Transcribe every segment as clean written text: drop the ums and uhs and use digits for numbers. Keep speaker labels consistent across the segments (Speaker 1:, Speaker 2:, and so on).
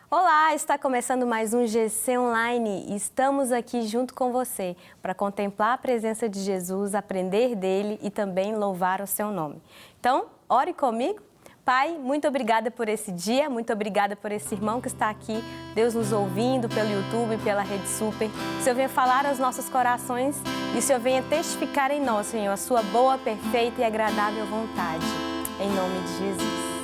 Speaker 1: Olá, está começando mais um GC Online e estamos aqui junto com você para contemplar a presença de Jesus, aprender dele e também louvar o seu nome. Então, ore comigo. Pai, muito obrigada por esse dia, muito obrigada por esse irmão que está aqui, Deus nos ouvindo pelo YouTube, pela Rede Super. O Senhor venha falar aos nossos corações e o Senhor venha testificar em nós, Senhor, a sua boa, perfeita e agradável vontade. Em nome de Jesus.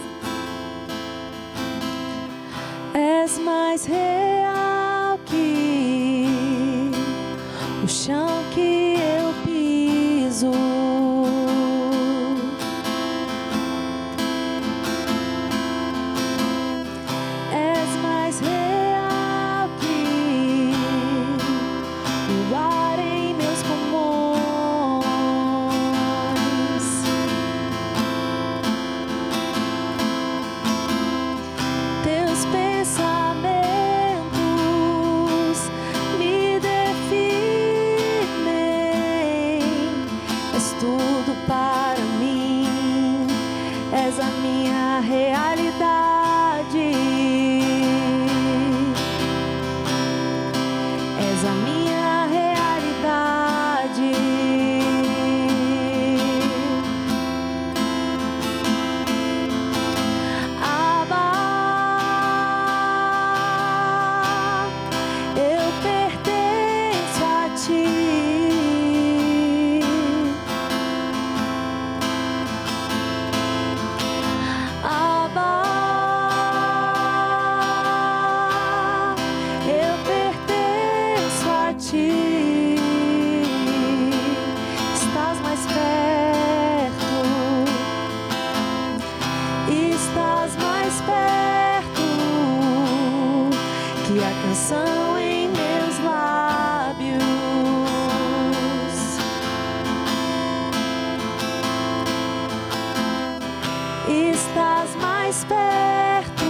Speaker 2: És mais real que o chão que eu piso. És mais real que o ar em meus pulmões. Teus pensamentos me definem. És tudo para mim, és a minha realidade. És a minha realidade. Eu pertenço a ti. Abba, eu pertenço a ti. Estás mais perto. Estás mais perto que a canção em meus lábios. Estás mais perto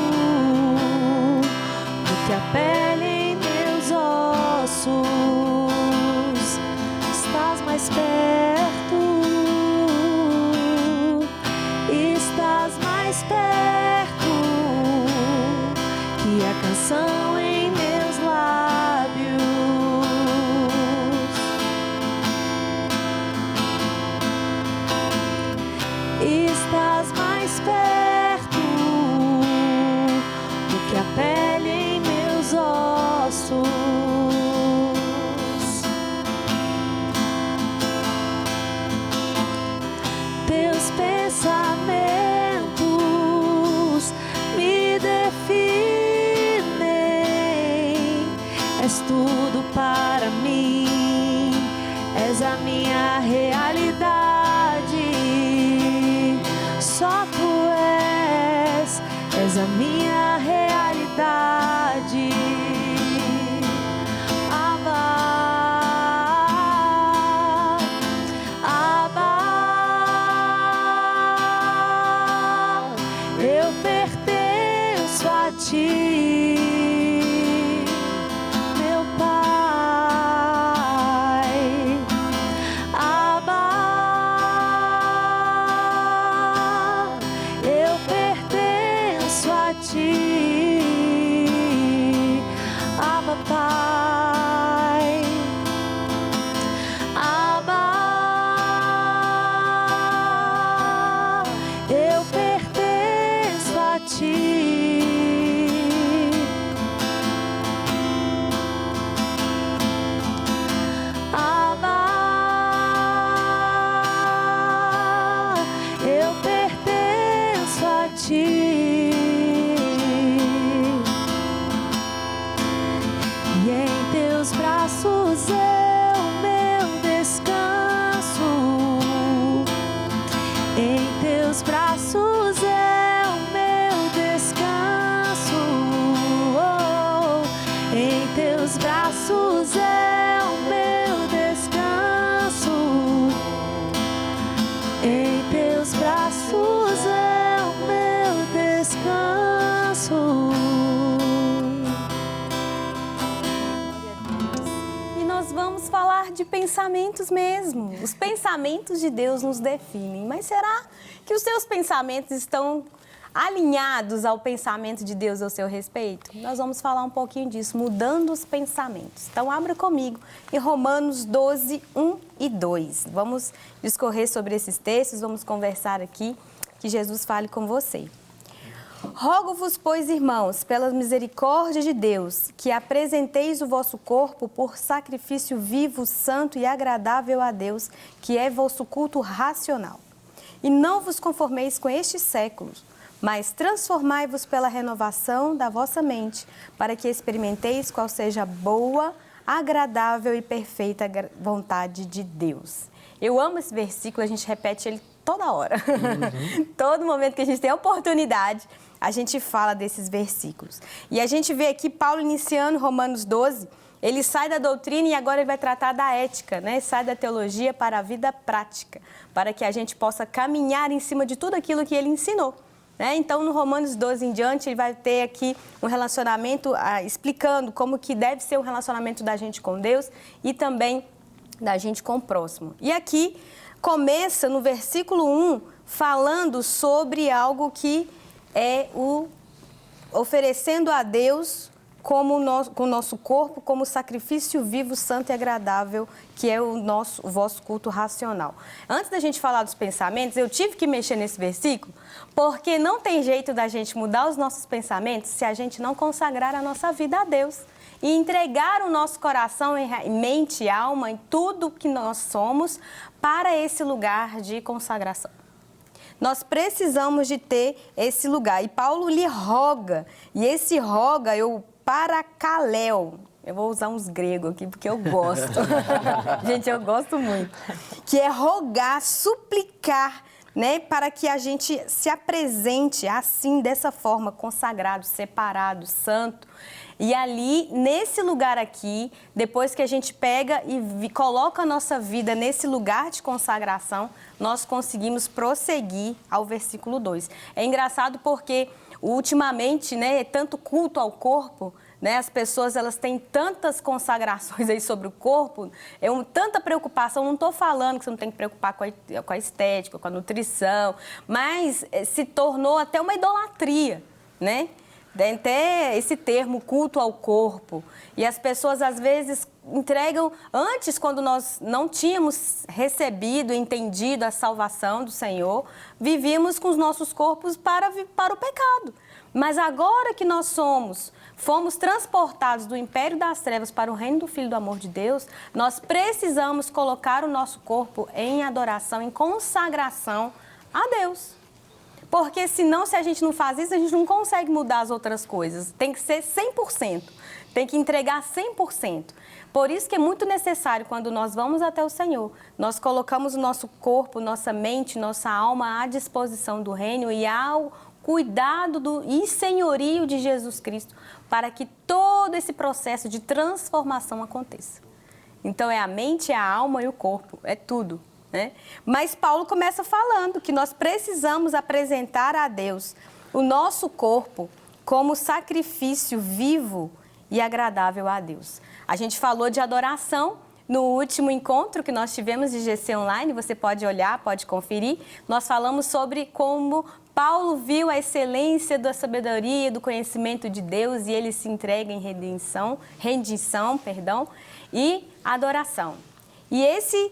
Speaker 2: do que a pele em meus ossos. Estás mais perto. Estás mais perto que a canção em meus lábios. Estás mais perto do que a pele em meus ossos. Teus pensamentos me definem. És tudo para mim, és a minha realidade. Só tu és a minha realidade. Abba, Abba, eu pertenço a ti, meu Pai. Abba, eu pertenço a ti. Abba, Pai. Abba, eu pertenço a ti. Abba, eu pertenço a ti. E em teus braços é o meu descanso. Em teus braços é o meu descanso. Oh, em teus braços é o meu descanso. Em teus braços é o meu descanso.
Speaker 1: E nós vamos falar de pensamentos mesmo. Os pensamentos de Deus nos definem. Mas será que os seus pensamentos estão alinhados ao pensamento de Deus ao seu respeito? Nós vamos falar um pouquinho disso, mudando os pensamentos. Então, abra comigo em Romanos 12, 1 e 2. Vamos discorrer sobre esses textos, vamos conversar aqui, que Jesus fale com você. Rogo-vos, pois, irmãos, pela misericórdia de Deus, que apresenteis o vosso corpo por sacrifício vivo, santo e agradável a Deus, que é vosso culto racional. E não vos conformeis com este século, mas transformai-vos pela renovação da vossa mente, para que experimenteis qual seja a boa, agradável e perfeita vontade de Deus. Eu amo esse versículo, a gente repete ele toda hora. Todo momento que a gente tem a oportunidade, a gente fala desses versículos. E a gente vê aqui Paulo iniciando Romanos 12, ele sai da doutrina e agora ele vai tratar da ética, né? Sai da teologia para a vida prática, para que a gente possa caminhar em cima de tudo aquilo que ele ensinou. Né? Então, no Romanos 12 em diante, ele vai ter aqui um relacionamento, explicando como que deve ser o relacionamento da gente com Deus e também da gente com o próximo. E aqui começa no versículo 1 falando sobre algo que é o oferecendo a Deus como com o nosso corpo como sacrifício vivo, santo e agradável, que é o vosso culto racional. Antes da gente falar dos pensamentos, eu tive que mexer nesse versículo, porque não tem jeito da gente mudar os nossos pensamentos se a gente não consagrar a nossa vida a Deus e entregar o nosso coração, mente, alma, em tudo que nós somos para esse lugar de consagração. Nós precisamos de ter esse lugar. E Paulo lhe roga, e esse roga, paracaléu. Eu vou usar uns gregos aqui, porque eu gosto. Gente, eu gosto muito. Que é rogar, suplicar, né? Para que a gente se apresente assim, dessa forma, consagrado, separado, santo. E ali, nesse lugar aqui, depois que a gente pega e coloca a nossa vida nesse lugar de consagração, nós conseguimos prosseguir ao versículo 2. É engraçado porque, ultimamente, né, tanto culto ao corpo, né, as pessoas elas têm tantas consagrações aí sobre o corpo, tanta preocupação, não estou falando que você não tem que preocupar com a estética, com a nutrição, mas se tornou até uma idolatria, né? Até esse termo, culto ao corpo. E as pessoas, às vezes, entregam... Antes, quando nós não tínhamos recebido, entendido a salvação do Senhor, vivíamos com os nossos corpos para o pecado. Mas agora que nós fomos transportados do império das trevas para o reino do Filho do amor de Deus, nós precisamos colocar o nosso corpo em adoração, em consagração a Deus. Porque senão, se a gente não faz isso, a gente não consegue mudar as outras coisas. Tem que ser 100%, tem que entregar 100%. Por isso que é muito necessário, quando nós vamos até o Senhor, nós colocamos o nosso corpo, nossa mente, nossa alma à disposição do reino e ao cuidado e senhorio de Jesus Cristo, para que todo esse processo de transformação aconteça. Então, é a mente, é a alma e o corpo, é tudo. Né? Mas Paulo começa falando que nós precisamos apresentar a Deus o nosso corpo como sacrifício vivo e agradável a Deus. A gente falou de adoração no último encontro que nós tivemos de GC Online, você pode olhar, pode conferir. Nós falamos sobre como Paulo viu a excelência da sabedoria, do conhecimento de Deus e ele se entrega em rendição, e adoração. E esse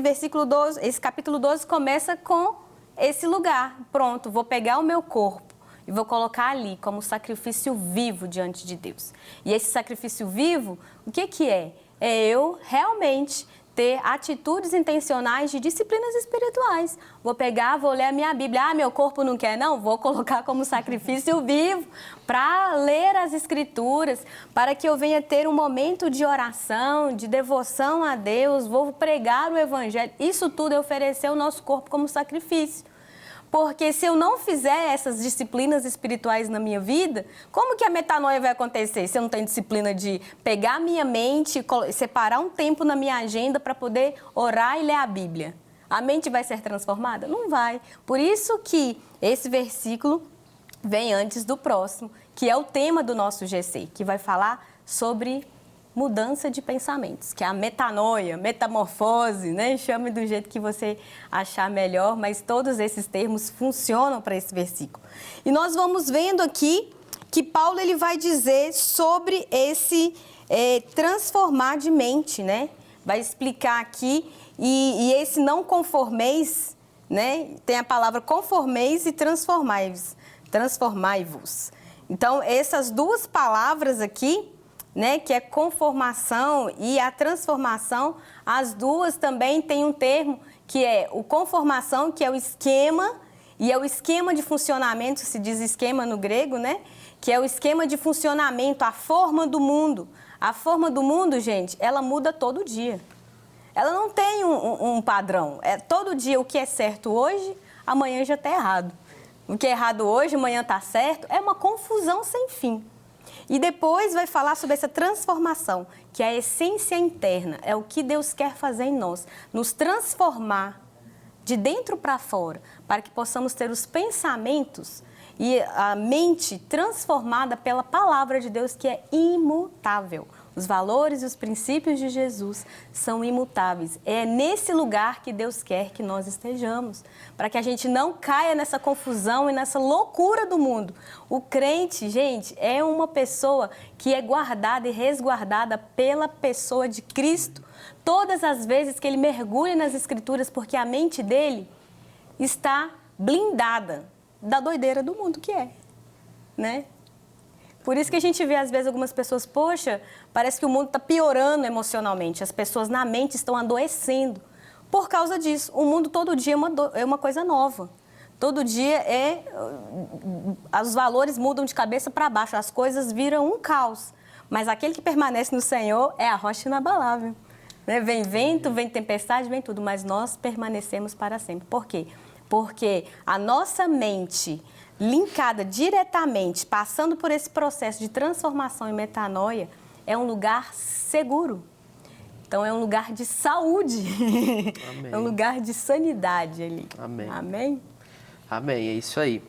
Speaker 1: versículo 12, esse capítulo 12 começa com esse lugar. Pronto, vou pegar o meu corpo e vou colocar ali como sacrifício vivo diante de Deus. E esse sacrifício vivo, o que é? É eu realmente ter atitudes intencionais de disciplinas espirituais. Vou pegar, vou ler a minha Bíblia. Meu corpo não quer, não? Vou colocar como sacrifício vivo para ler as Escrituras, para que eu venha ter um momento de oração, de devoção a Deus, vou pregar o Evangelho. Isso tudo é oferecer o nosso corpo como sacrifício. Porque se eu não fizer essas disciplinas espirituais na minha vida, como que a metanoia vai acontecer? Se eu não tenho disciplina de pegar a minha mente, separar um tempo na minha agenda para poder orar e ler a Bíblia. A mente vai ser transformada? Não vai. Por isso que esse versículo vem antes do próximo, que é o tema do nosso GC, que vai falar sobre mudança de pensamentos, que é a metanoia, metamorfose, né? Chame do jeito que você achar melhor, mas todos esses termos funcionam para esse versículo. E nós vamos vendo aqui que Paulo ele vai dizer sobre esse transformar de mente, né? Vai explicar aqui, e esse não conformeis, né? Tem a palavra conformeis e transformai-vos. Então, essas duas palavras aqui, né, que é conformação e a transformação, as duas também têm um termo que é o conformação, que é o esquema, e é o esquema de funcionamento, se diz esquema no grego, né? Que é o esquema de funcionamento, a forma do mundo. A forma do mundo, gente, ela muda todo dia. Ela não tem um padrão. Todo dia o que é certo hoje, amanhã já está errado. O que é errado hoje, amanhã está certo. É uma confusão sem fim. E depois vai falar sobre essa transformação, que é a essência interna, é o que Deus quer fazer em nós, nos transformar de dentro para fora, para que possamos ter os pensamentos e a mente transformada pela palavra de Deus, que é imutável. Os valores e os princípios de Jesus são imutáveis. É nesse lugar que Deus quer que nós estejamos, para que a gente não caia nessa confusão e nessa loucura do mundo. O crente, gente, é uma pessoa que é guardada e resguardada pela pessoa de Cristo. Todas as vezes que ele mergulha nas Escrituras, porque a mente dele está blindada da doideira do mundo que é, né? Por isso que a gente vê, às vezes, algumas pessoas, poxa, parece que o mundo está piorando emocionalmente, as pessoas na mente estão adoecendo. Por causa disso, o mundo todo dia é uma coisa nova. Todo dia os valores mudam de cabeça para baixo, as coisas viram um caos. Mas aquele que permanece no Senhor é a rocha inabalável. Né? Vem vento, vem tempestade, vem tudo, mas nós permanecemos para sempre. Por quê? Porque a nossa mente linkada diretamente, passando por esse processo de transformação e metanoia, é um lugar seguro. Então, é um lugar de saúde. Amém. É um lugar de sanidade ali.
Speaker 3: Amém.
Speaker 1: Amém?
Speaker 3: Amém, é isso aí.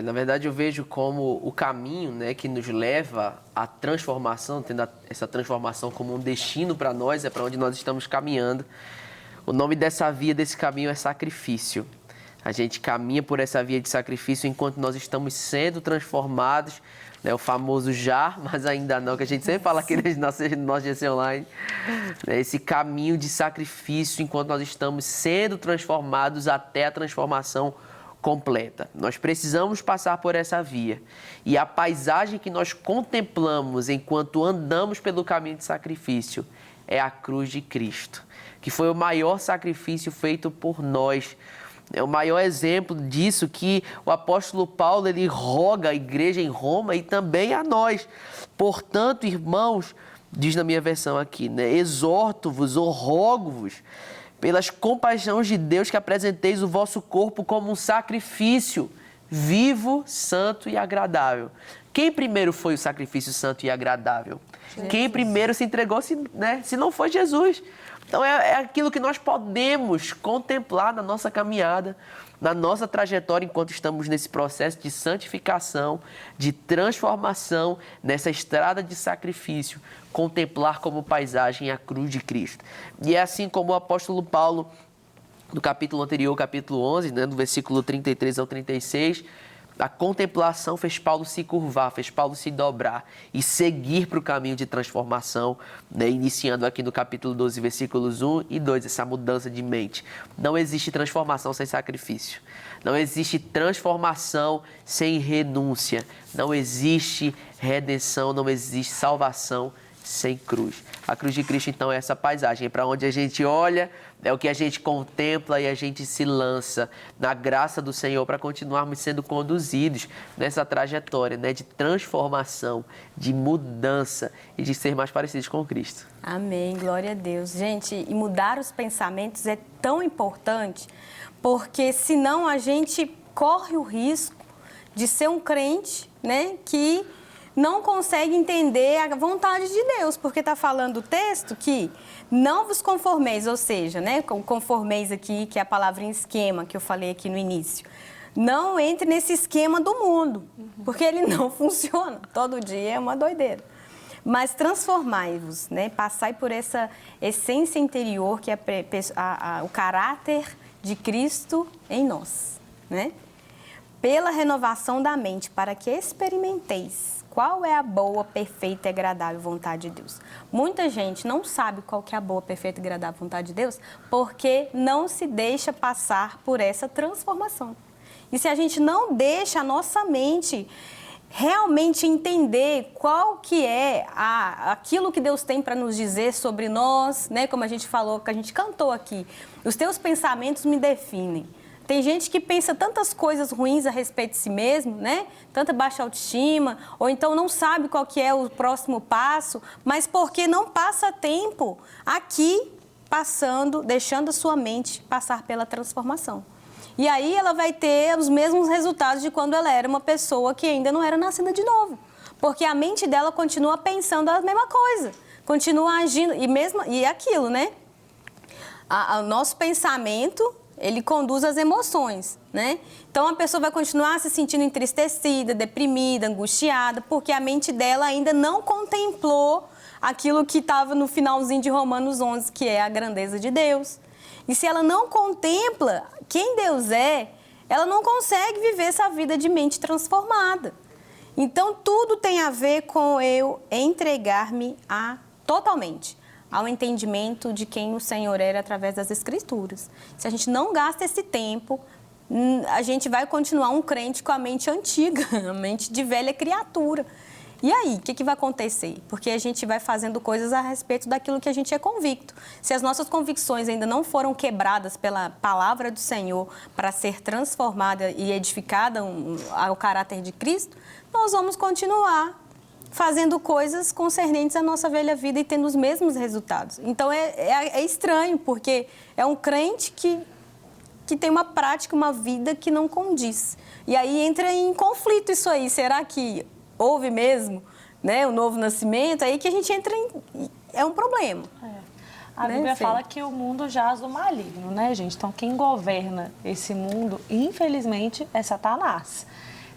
Speaker 3: Na verdade, eu vejo como o caminho, né, que nos leva à transformação, tendo essa transformação como um destino para nós, é para onde nós estamos caminhando. O nome dessa via, desse caminho é sacrifício. A gente caminha por essa via de sacrifício enquanto nós estamos sendo transformados, né, o famoso já, mas ainda não, que a gente sempre fala aqui no nosso GC Online, né, esse caminho de sacrifício enquanto nós estamos sendo transformados até a transformação completa. Nós precisamos passar por essa via. E a paisagem que nós contemplamos enquanto andamos pelo caminho de sacrifício é a cruz de Cristo, que foi o maior sacrifício feito por nós. É o maior exemplo disso que o apóstolo Paulo ele roga à igreja em Roma e também a nós. Portanto, irmãos, diz na minha versão aqui, né? Exorto-vos ou rogo-vos pelas compaixões de Deus que apresenteis o vosso corpo como um sacrifício vivo, santo e agradável. Quem primeiro foi o sacrifício santo e agradável? Jesus. Quem primeiro se entregou, se não foi Jesus? Então, é aquilo que nós podemos contemplar na nossa caminhada, na nossa trajetória, enquanto estamos nesse processo de santificação, de transformação, nessa estrada de sacrifício, contemplar como paisagem a cruz de Cristo. E é assim como o apóstolo Paulo, no capítulo anterior, capítulo 11, né, do versículo 33 ao 36, a contemplação fez Paulo se curvar, fez Paulo se dobrar e seguir para o caminho de transformação, né? Iniciando aqui no capítulo 12, versículos 1 e 2, essa mudança de mente. Não existe transformação sem sacrifício. Não existe transformação sem renúncia. Não existe redenção, não existe salvação sem cruz. A cruz de Cristo, então, é essa paisagem. É para onde a gente olha, é o que a gente contempla e a gente se lança na graça do Senhor para continuarmos sendo conduzidos nessa trajetória, né, de transformação, de mudança e de ser mais parecidos com Cristo.
Speaker 1: Amém, glória a Deus. Gente, e mudar os pensamentos é tão importante, porque senão a gente corre o risco de ser um crente, né, que não consegue entender a vontade de Deus, porque está falando o texto que não vos conformeis, ou seja, né, conformeis aqui, que é a palavrinha esquema que eu falei aqui no início. Não entre nesse esquema do mundo, porque ele não funciona. Todo dia é uma doideira. Mas transformai-vos, né? Passai por essa essência interior que é o caráter de Cristo em nós, né? Pela renovação da mente, para que experimenteis qual é a boa, perfeita e agradável vontade de Deus. Muita gente não sabe qual que é a boa, perfeita e agradável vontade de Deus porque não se deixa passar por essa transformação. E se a gente não deixa a nossa mente realmente entender qual que é aquilo que Deus tem para nos dizer sobre nós, né? Como a gente falou, que a gente cantou aqui, os teus pensamentos me definem. Tem gente que pensa tantas coisas ruins a respeito de si mesmo, né? Tanta baixa autoestima, ou então não sabe qual que é o próximo passo, mas porque não passa tempo aqui passando, deixando a sua mente passar pela transformação. E aí ela vai ter os mesmos resultados de quando ela era uma pessoa que ainda não era nascida de novo. Porque a mente dela continua pensando a mesma coisa, continua agindo, e é aquilo, né? O nosso pensamento, ele conduz as emoções, né? Então, a pessoa vai continuar se sentindo entristecida, deprimida, angustiada, porque a mente dela ainda não contemplou aquilo que estava no finalzinho de Romanos 11, que é a grandeza de Deus. E se ela não contempla quem Deus é, ela não consegue viver essa vida de mente transformada. Então, tudo tem a ver com eu entregar-me totalmente ao entendimento de quem o Senhor era através das Escrituras. Se a gente não gasta esse tempo, a gente vai continuar um crente com a mente antiga, a mente de velha criatura. E aí, o que vai acontecer? Porque a gente vai fazendo coisas a respeito daquilo que a gente é convicto. Se as nossas convicções ainda não foram quebradas pela palavra do Senhor para ser transformada e edificada ao caráter de Cristo, nós vamos continuar fazendo coisas concernentes à nossa velha vida e tendo os mesmos resultados. Então, é estranho, porque é um crente que tem uma prática, uma vida que não condiz. E aí entra em conflito isso aí. Será que houve mesmo, né, o novo nascimento? Aí que a gente entra em... É um problema.
Speaker 4: A Bíblia fala que o mundo jaz do maligno, né, gente? Então, quem governa esse mundo, infelizmente, é Satanás.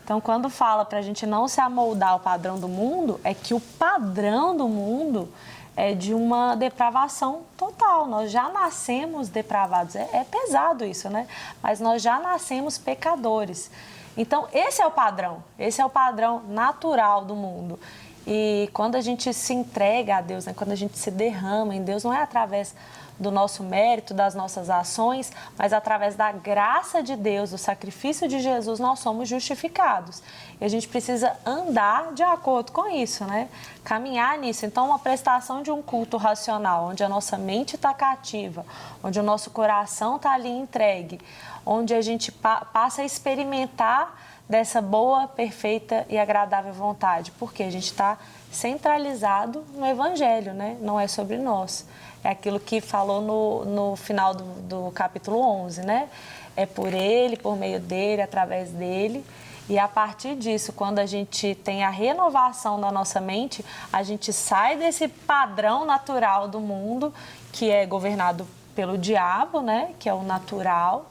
Speaker 4: Então, quando fala para a gente não se amoldar ao padrão do mundo, é que o padrão do mundo é de uma depravação total. Nós já nascemos depravados. É pesado isso, né? Mas nós já nascemos pecadores. Então, esse é o padrão natural do mundo. E quando a gente se entrega a Deus, né? Quando a gente se derrama em Deus, não é através do nosso mérito, das nossas ações, mas através da graça de Deus, do sacrifício de Jesus, nós somos justificados. E a gente precisa andar de acordo com isso, né? Caminhar nisso. Então, uma prestação de um culto racional, onde a nossa mente está cativa, onde o nosso coração está ali entregue, onde a gente passa a experimentar dessa boa, perfeita e agradável vontade, porque a gente está centralizado no Evangelho, né? Não é sobre nós. É aquilo que falou no final do capítulo 11, né? É por Ele, por meio dEle, através dEle. E a partir disso, quando a gente tem a renovação da nossa mente, a gente sai desse padrão natural do mundo, que é governado pelo diabo, né? Que é o natural.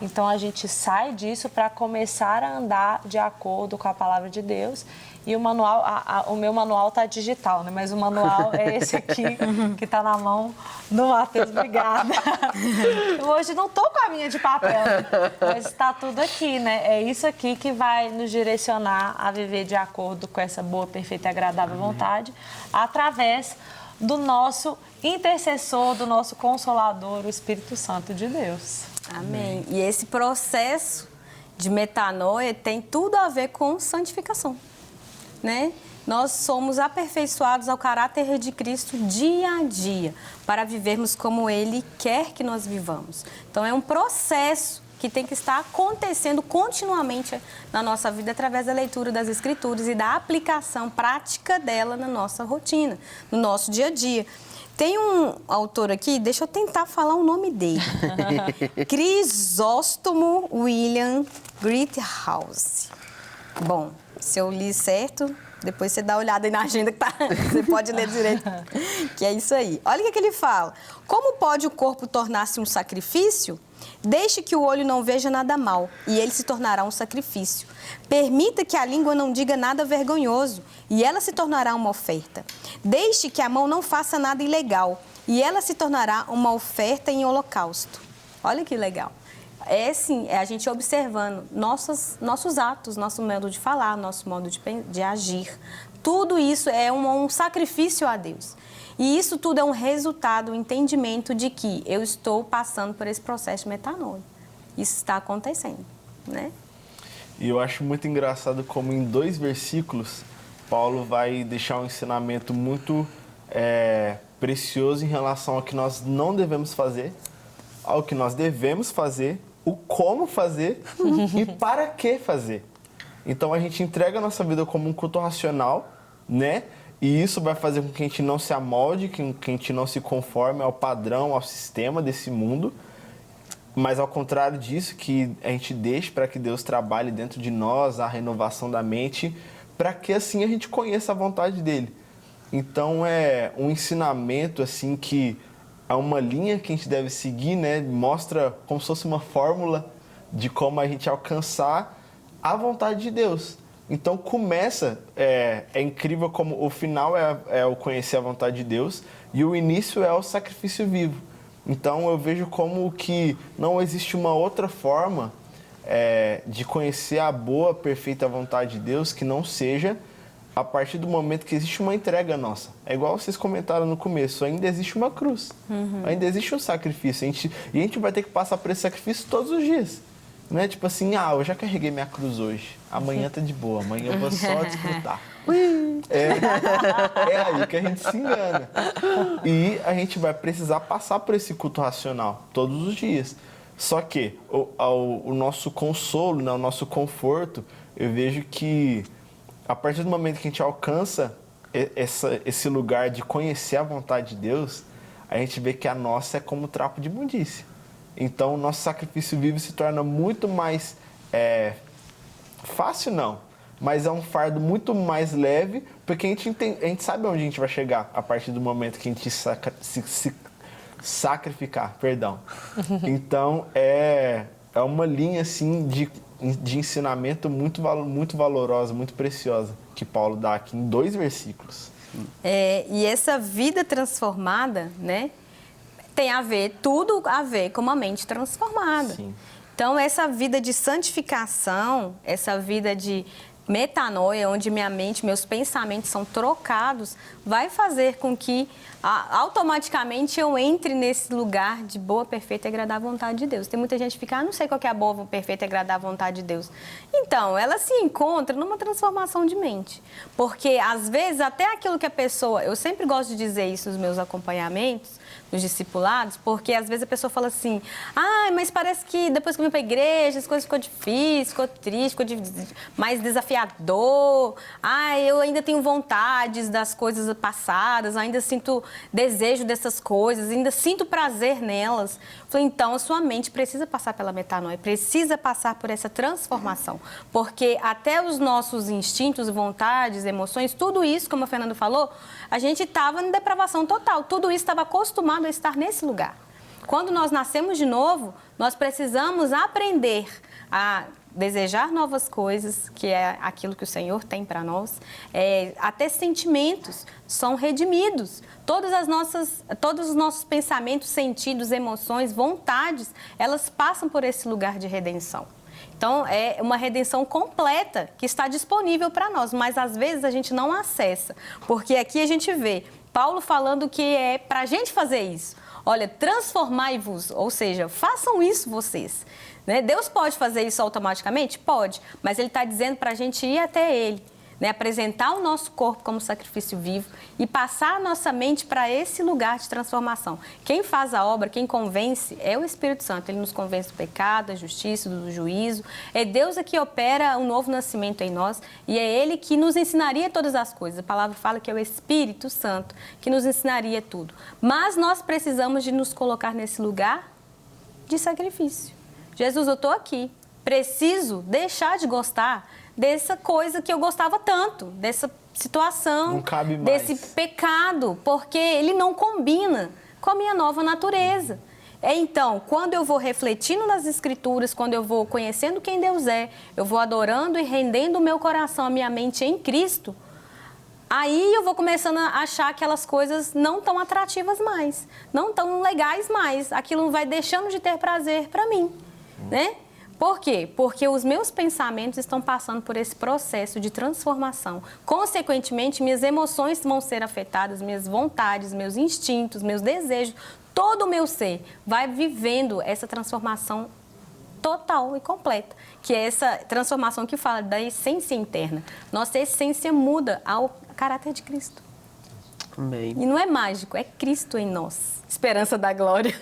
Speaker 4: Então, a gente sai disso para começar a andar de acordo com a palavra de Deus. E o manual, o meu manual está digital, né? Mas o manual é esse aqui, que está na mão do Matheus. Obrigada. Hoje não estou com a minha de papel, mas está tudo aqui, né? É isso aqui que vai nos direcionar a viver de acordo com essa boa, perfeita e agradável vontade, através do nosso intercessor, do nosso consolador, o Espírito Santo de Deus.
Speaker 1: Amém. E esse processo de metanoia tem tudo a ver com santificação, né? Nós somos aperfeiçoados ao caráter de Cristo dia a dia, para vivermos como Ele quer que nós vivamos. Então, é um processo que tem que estar acontecendo continuamente na nossa vida através da leitura das Escrituras e da aplicação prática dela na nossa rotina, no nosso dia a dia. Tem um autor aqui, deixa eu tentar falar o nome dele. Crisóstomo William Greathouse. Bom, se eu li certo, Depois você dá uma olhada aí na agenda que tá, você pode ler direito, que é isso aí. Olha o que ele fala. Como pode o corpo tornar-se um sacrifício? Deixe que o olho não veja nada mal, e ele se tornará um sacrifício. Permita que a língua não diga nada vergonhoso, e ela se tornará uma oferta. Deixe que a mão não faça nada ilegal, e ela se tornará uma oferta em holocausto. Olha que legal. É sim, é a gente observando nossos atos, nosso modo de falar, nosso modo de agir. Tudo isso é um sacrifício a Deus. E isso tudo é um resultado, um entendimento de que eu estou passando por esse processo de metanoia. Isso está acontecendo, né?
Speaker 5: E eu acho muito engraçado como em 2 versículos, Paulo vai deixar um ensinamento muito precioso em relação ao que nós não devemos fazer, ao que nós devemos fazer, o como fazer e para que fazer. Então a gente entrega a nossa vida como um culto racional, né? E isso vai fazer com que a gente não se amolde, que a gente não se conforme ao padrão, ao sistema desse mundo. Mas ao contrário disso, que a gente deixe para que Deus trabalhe dentro de nós a renovação da mente, para que assim a gente conheça a vontade dele. Então é um ensinamento assim que é uma linha que a gente deve seguir, né? Mostra como se fosse uma fórmula de como a gente alcançar a vontade de Deus. Então começa, é incrível como o final é o conhecer a vontade de Deus e o início é o sacrifício vivo. Então eu vejo como que não existe uma outra forma de conhecer a boa, perfeita vontade de Deus que não seja a partir do momento que existe uma entrega nossa. É igual vocês comentaram no começo, ainda existe uma cruz, ainda existe um sacrifício. E a gente vai ter que passar por esse sacrifício todos os dias. Não é tipo assim, eu já carreguei minha cruz hoje, amanhã tá de boa, amanhã eu vou só desfrutar. É aí que a gente se engana. E a gente vai precisar passar por esse culto racional todos os dias. Só que o nosso consolo, né, o nosso conforto, eu vejo que a partir do momento que a gente alcança esse lugar de conhecer a vontade de Deus, a gente vê que a nossa é como trapo de imundícia. Então, o nosso sacrifício vivo se torna muito mais fácil, não, mas é um fardo muito mais leve, porque a gente sabe onde a gente vai chegar a partir do momento que a gente se sacrificar, perdão. Então, é uma linha assim de ensinamento muito valorosa, muito preciosa, que Paulo dá aqui em 2 versículos.
Speaker 1: E essa vida transformada, né? Tem tudo a ver com uma mente transformada.
Speaker 5: Sim.
Speaker 1: Então, essa vida de santificação, essa vida de metanoia, onde minha mente, meus pensamentos são trocados, vai fazer com que automaticamente eu entre nesse lugar de boa, perfeita e agradável vontade de Deus. Tem muita gente que fica, não sei qual que é a boa, perfeita e agradável vontade de Deus. Então, ela se encontra numa transformação de mente. Porque, às vezes, até aquilo que a pessoa... Eu sempre gosto de dizer isso nos meus acompanhamentos, nos discipulados, porque às vezes a pessoa fala assim, mas parece que depois que eu vim para a igreja, as coisas ficou difíceis, ficou triste, ficou mais desafiador, eu ainda tenho vontades das coisas passadas, ainda sinto desejo dessas coisas, ainda sinto prazer nelas. Eu falei, então a sua mente precisa passar pela metanoia, precisa passar por essa transformação, porque até os nossos instintos, vontades, emoções, tudo isso, como a Fernanda falou, a gente estava em depravação total, tudo isso estava acostumado a estar nesse lugar. Quando nós nascemos de novo, nós precisamos aprender a desejar novas coisas, que é aquilo que o Senhor tem para nós. Até sentimentos são redimidos. Todos os nossos pensamentos, sentidos, emoções, vontades, elas passam por esse lugar de redenção. Então, é uma redenção completa que está disponível para nós, mas às vezes a gente não acessa, porque aqui a gente vê Paulo falando que é para a gente fazer isso. Olha, transformai-vos, ou seja, façam isso vocês. Né? Deus pode fazer isso automaticamente? Pode, mas Ele está dizendo para a gente ir até Ele. Né, apresentar o nosso corpo como sacrifício vivo e passar a nossa mente para esse lugar de transformação. Quem faz a obra, quem convence é o Espírito Santo. Ele nos convence do pecado, da justiça, do juízo. É Deus que opera um novo nascimento em nós e é Ele que nos ensinaria todas as coisas. A palavra fala que é o Espírito Santo que nos ensinaria tudo. Mas nós precisamos de nos colocar nesse lugar de sacrifício. Jesus, eu estou aqui. Preciso deixar de gostar dessa coisa que eu gostava tanto, dessa situação,
Speaker 5: não cabe mais.
Speaker 1: desse pecado, porque ele não combina com a minha nova natureza. Então, quando eu vou refletindo nas Escrituras, quando eu vou conhecendo quem Deus é, eu vou adorando e rendendo o meu coração, a minha mente em Cristo, aí eu vou começando a achar aquelas coisas não tão atrativas mais, não tão legais mais. Aquilo vai deixando de ter prazer para mim, né? Por quê? Porque os meus pensamentos estão passando por esse processo de transformação. Consequentemente, minhas emoções vão ser afetadas, minhas vontades, meus instintos, meus desejos, todo o meu ser vai vivendo essa transformação total e completa, que é essa transformação que fala da essência interna. Nossa essência muda ao caráter de Cristo.
Speaker 3: Amém.
Speaker 1: E não é mágico, é Cristo em nós. Esperança da glória.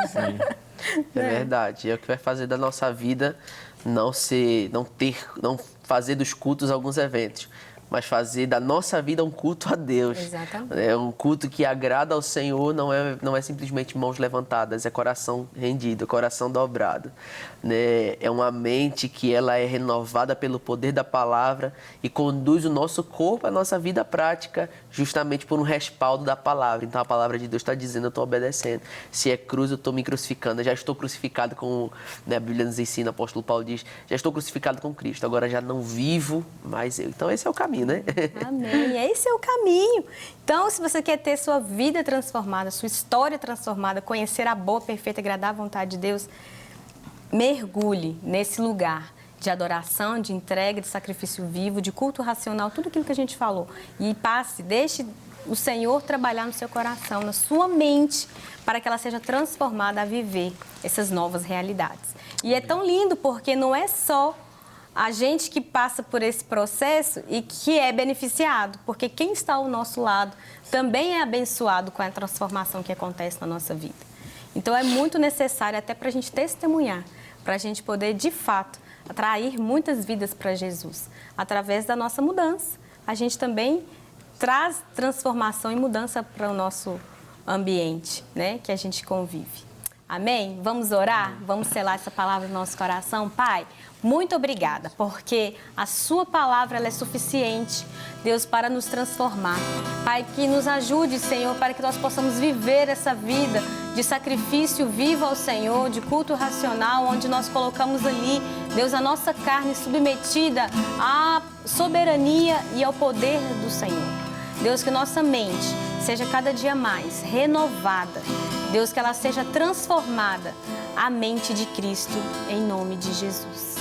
Speaker 5: Sim.
Speaker 3: É verdade. É o que vai fazer da nossa vida não fazer dos cultos alguns eventos, mas fazer da nossa vida um culto a Deus.
Speaker 1: Exatamente.
Speaker 3: É um culto que agrada ao Senhor, não é simplesmente mãos levantadas, é coração rendido, coração dobrado. Né? É uma mente que ela é renovada pelo poder da palavra e conduz o nosso corpo, a nossa vida prática, justamente por um respaldo da palavra. Então a palavra de Deus está dizendo, eu estou obedecendo. Se é cruz, eu estou me crucificando. Eu já estou crucificado com, né, a Bíblia nos ensina, o apóstolo Paulo diz, já estou crucificado com Cristo, agora já não vivo mais eu. Então esse é o caminho. Né?
Speaker 1: Amém. Esse é o caminho. Então, se você quer ter sua vida transformada, sua história transformada, conhecer a boa, perfeita e agradável vontade de Deus, mergulhe nesse lugar de adoração, de entrega, de sacrifício vivo, de culto racional, tudo aquilo que a gente falou. E deixe o Senhor trabalhar no seu coração, na sua mente, para que ela seja transformada a viver essas novas realidades. E é tão lindo porque não é só a gente que passa por esse processo e que é beneficiado, porque quem está ao nosso lado também é abençoado com a transformação que acontece na nossa vida. Então é muito necessário até para a gente testemunhar, para a gente poder de fato atrair muitas vidas para Jesus. Através da nossa mudança, a gente também traz transformação e mudança para o nosso ambiente, né, que a gente convive. Amém? Vamos orar? Vamos selar essa palavra no nosso coração? Pai, muito obrigada, porque a sua palavra ela é suficiente, Deus, para nos transformar. Pai, que nos ajude, Senhor, para que nós possamos viver essa vida de sacrifício vivo ao Senhor, de culto racional, onde nós colocamos ali, Deus, a nossa carne submetida à soberania e ao poder do Senhor. Deus, que nossa mente seja cada dia mais renovada. Deus, que ela seja transformada à mente de Cristo, em nome de Jesus.